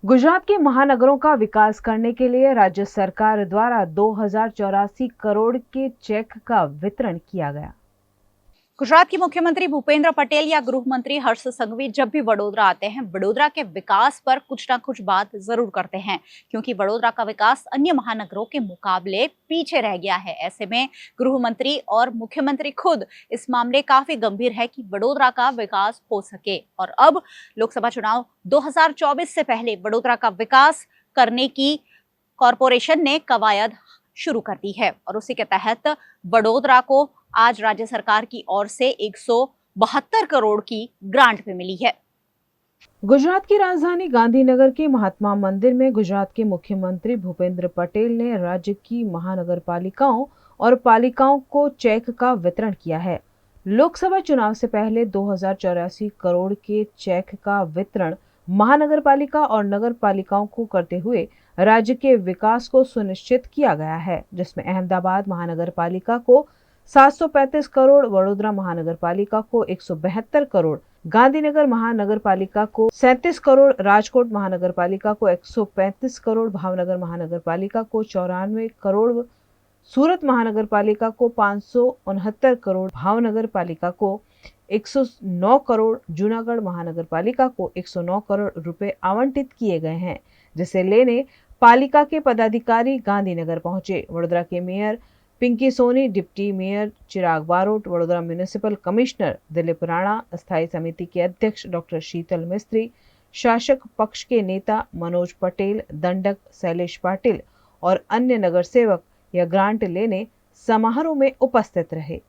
गुजरात के महानगरों का विकास करने के लिए राज्य सरकार द्वारा 2084 करोड़ के चेक का वितरण किया गया। गुजरात के मुख्यमंत्री भूपेंद्र पटेल या गृह मंत्री हर्ष संघवी जब भी वडोदरा आते हैं, वडोदरा के विकास पर कुछ ना कुछ बात जरूर करते हैं, क्योंकि वडोदरा का विकास अन्य महानगरों के मुकाबले पीछे रह गया है। ऐसे में गृह मंत्री और मुख्यमंत्री खुद इस मामले काफी गंभीर है कि वडोदरा का विकास हो सके। और अब लोकसभा चुनाव 2024 से पहले वडोदरा का विकास करने की कॉरपोरेशन ने कवायद शुरू कर दी है और उसी के तहत वडोदरा को आज राज्य सरकार की ओर से 172 करोड़ की ग्रांट भी मिली है। गुजरात की राजधानी गांधीनगर के महात्मा मंदिर में गुजरात के मुख्यमंत्री भूपेंद्र पटेल ने राज्य की महानगर पालिकाओं और पालिकाओं को चेक का वितरण किया है। लोकसभा चुनाव से पहले 2084 करोड़ के चेक का वितरण महानगर पालिका और नगर पालिकाओं को करते हुए राज्य के विकास को सुनिश्चित किया गया है, जिसमें अहमदाबाद महानगर पालिका को 735 करोड़, वडोदरा महानगर पालिका को 172 करोड़, गांधीनगर महानगर पालिका को 37 करोड़, राजकोट महानगर पालिका को 135 करोड़, भावनगर महानगर पालिका को 94 करोड़, सूरत महानगर पालिका को 569 करोड़, भावनगर पालिका को 109 करोड़, जूनागढ़ महानगर पालिका को 109 करोड़ रुपए आवंटित किए गए हैं, जिसे लेने पालिका के पदाधिकारी गांधीनगर पहुंचे। वडोदरा के mayor Pinky Soni, deputy mayor Chirag Barot, Vadodara municipal commissioner Dilip Rana, स्थायी समिति के अध्यक्ष डॉक्टर शीतल मिस्त्री, शासक पक्ष के नेता मनोज पटेल, दंडक शैलेश पाटिल और अन्य नगर सेवक यह ग्रांट लेने समारोह में उपस्थित रहे।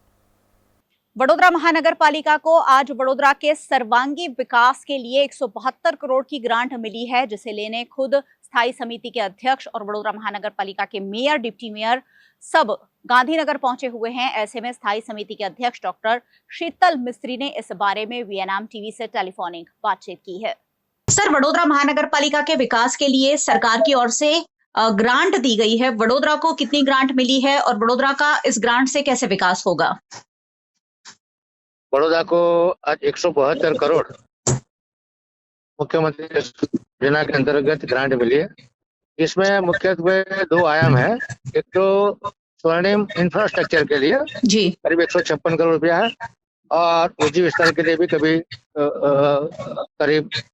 वडोदरा महानगर पालिका को आज वडोदरा के सर्वांगी विकास के लिए 172 करोड़ की ग्रांट मिली है, जिसे लेने खुद स्थायी समिति के अध्यक्ष और वडोदरा महानगर पालिका के मेयर, डिप्टी मेयर सब गांधीनगर पहुंचे हुए हैं। ऐसे में स्थायी समिति के अध्यक्ष डॉक्टर शीतल मिस्त्री ने इस बारे में वीएनएम टीवी से टेलीफोनिक बातचीत की है। सर, वडोदरा महानगर पालिका के विकास के लिए सरकार की ओर से ग्रांट दी गई है। वडोदरा को कितनी ग्रांट मिली है और वडोदरा का इस ग्रांट से कैसे विकास होगा? बड़ौदा को आज 172 करोड़ मुख्यमंत्री योजना के अंतर्गत ग्रांट मिली है। इसमें मुख्यत्वे दो आयाम है। एक तो स्वर्णिम इंफ्रास्ट्रक्चर के लिए जी करीब 156 करोड़ रुपया है और निजी विस्तार के लिए भी करीब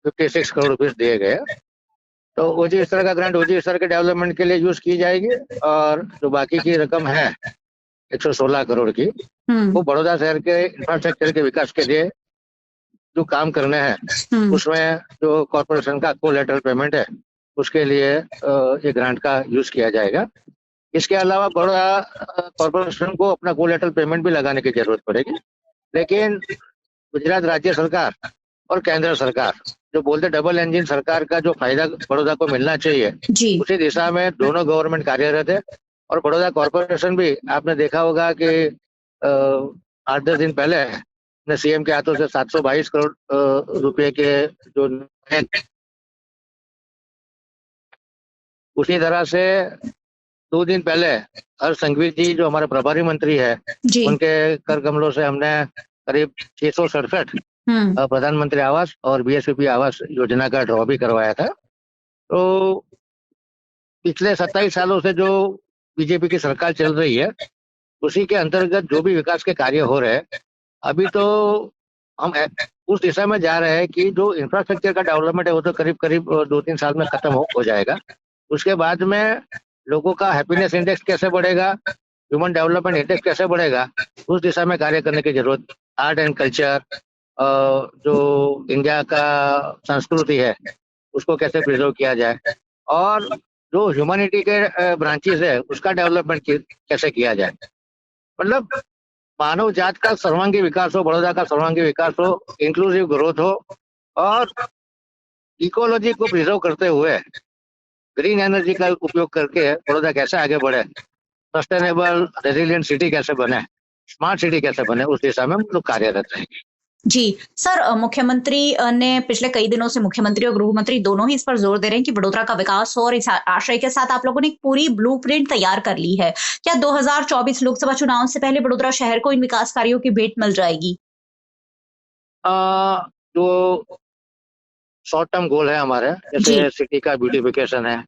56 करोड़ रुपये दिए गए। तो ओजी विस्तार का ग्रांट ओजी विस्तार के डेवलपमेंट के लिए यूज की जाएगी और जो बाकी की रकम है 116 करोड़ की वो बड़ौदा शहर के इंफ्रास्ट्रक्चर के विकास के लिए जो काम करने हैं उसमें जो कॉर्पोरेशन का कोलैटरल पेमेंट है उसके लिए ये ग्रांट का यूज किया जाएगा। इसके अलावा बड़ौदा कॉर्पोरेशन को अपना कोलैटरल पेमेंट भी लगाने की जरूरत पड़ेगी, लेकिन गुजरात राज्य सरकार और केंद्र सरकार जो बोलते डबल इंजन सरकार का जो फायदा बड़ौदा को मिलना चाहिए उसी दिशा में दोनों गवर्नमेंट कार्यरत है। और बड़ौदा कॉर्पोरेशन भी आपने देखा होगा कि 8-10 दिन पहले सीएम के हाथों से 722 करोड़ रुपए के जो उसी तरह से 2 दिन पहले हर्ष संघवी जी जो हमारे प्रभारी मंत्री है उनके कर कमलों से हमने करीब 667 प्रधानमंत्री आवास और बीएसपी आवास योजना का ड्रॉ भी करवाया था। तो पिछले 27 सालों से जो बीजेपी की सरकार चल रही है उसी के अंतर्गत जो भी विकास के कार्य हो रहे हैं, अभी तो हम उस दिशा में जा रहे हैं कि जो इंफ्रास्ट्रक्चर का डेवलपमेंट है वो तो करीब 2-3 साल में खत्म हो जाएगा। उसके बाद में लोगों का हैप्पीनेस इंडेक्स कैसे बढ़ेगा, ह्यूमन डेवलपमेंट इंडेक्स कैसे बढ़ेगा, उस दिशा में कार्य करने की जरूरत। आर्ट एंड कल्चर जो इंडिया का संस्कृति है उसको कैसे प्रिजर्व किया जाए और जो ह्यूमैनिटी के ब्रांचेस है उसका डेवलपमेंट कैसे किया जाए। मतलब मानव जात का सर्वांगी विकास हो, बड़ौदा का सर्वांगी विकास हो, इंक्लूसिव ग्रोथ हो और इकोलॉजी को प्रिजर्व करते हुए ग्रीन एनर्जी का उपयोग करके बड़ौदा कैसे आगे बढ़े, सस्टेनेबल रेजिलियंट सिटी कैसे बने, स्मार्ट सिटी कैसे बने, उस दिशा में हम लोग कार्यरत रहेंगे। जी सर, मुख्यमंत्री ने पिछले कई दिनों से मुख्यमंत्री और गृह मंत्री दोनों ही इस पर जोर दे रहे हैं कि वडोदरा का विकास हो और इस आशय के साथ आप लोगों ने एक पूरी ब्लूप्रिंट तैयार कर ली है। क्या 2024 लोकसभा चुनाव से पहले वडोदरा शहर को इन विकास कार्यों की भेंट मिल जाएगी? जो शॉर्ट टर्म गोल है हमारे, जैसे सिटी का ब्यूटिफिकेशन है,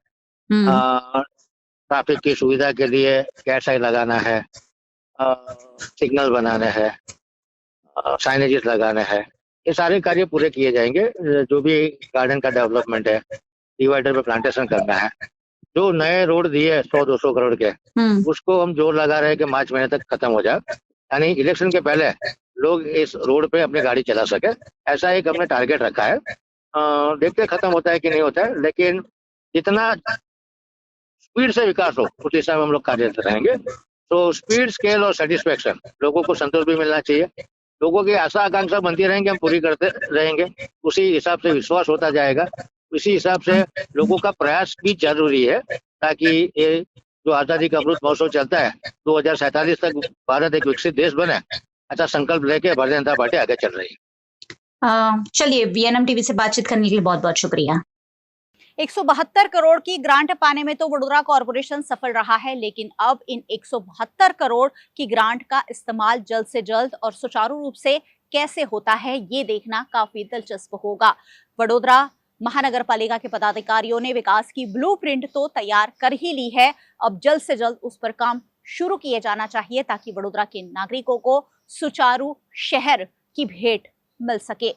ट्रैफिक की सुविधा के लिए कैट साइन लगाना है, सिग्नल बनाने हैं, साइनेजेस लगाने हैं। ये सारे कार्य पूरे किए जाएंगे। जो भी गार्डन का डेवलपमेंट है, डिवाइडर पे प्लांटेशन करना है, जो नए रोड दिए 100-200 करोड़ के, उसको हम जोर लगा रहे हैं कि मार्च महीने तक खत्म हो जाए, यानी इलेक्शन के पहले लोग इस रोड पे अपनी गाड़ी चला सके। ऐसा एक हमने टारगेट रखा है। देखते खत्म होता है कि नहीं होता है, लेकिन जितना स्पीड से विकास हो उस हिसाब में हम लोग कार्यरत रहेंगे। तो स्पीड, स्केल और सेटिस्फेक्शन, लोगों को संतोष भी मिलना चाहिए। लोगों की आशा आकांक्षा बनती रहेंगे, हम पूरी करते रहेंगे, उसी हिसाब से विश्वास होता जाएगा। इसी हिसाब से लोगों का प्रयास भी जरूरी है, ताकि ये जो आजादी का अमृत महोत्सव चलता है 2047 तक भारत एक विकसित देश बने, अच्छा संकल्प लेके भारतीय जनता पार्टी आगे चल रही है। चलिए, VNM टीवी से बातचीत करने के लिए बहुत बहुत शुक्रिया। 172 करोड़ की ग्रांट पाने में तो वडोदरा कॉर्पोरेशन सफल रहा है, लेकिन अब इन 172 करोड़ की ग्रांट का इस्तेमाल जल्द से जल्द और सुचारू रूप से कैसे होता है, ये देखना काफी दिलचस्प होगा। वडोदरा महानगर पालिका के पदाधिकारियों ने विकास की ब्लूप्रिंट तो तैयार कर ही ली है, अब जल्द से जल्द उस पर काम शुरू किए जाना चाहिए, ताकि वडोदरा के नागरिकों को सुचारू शहर की भेंट मिल सके।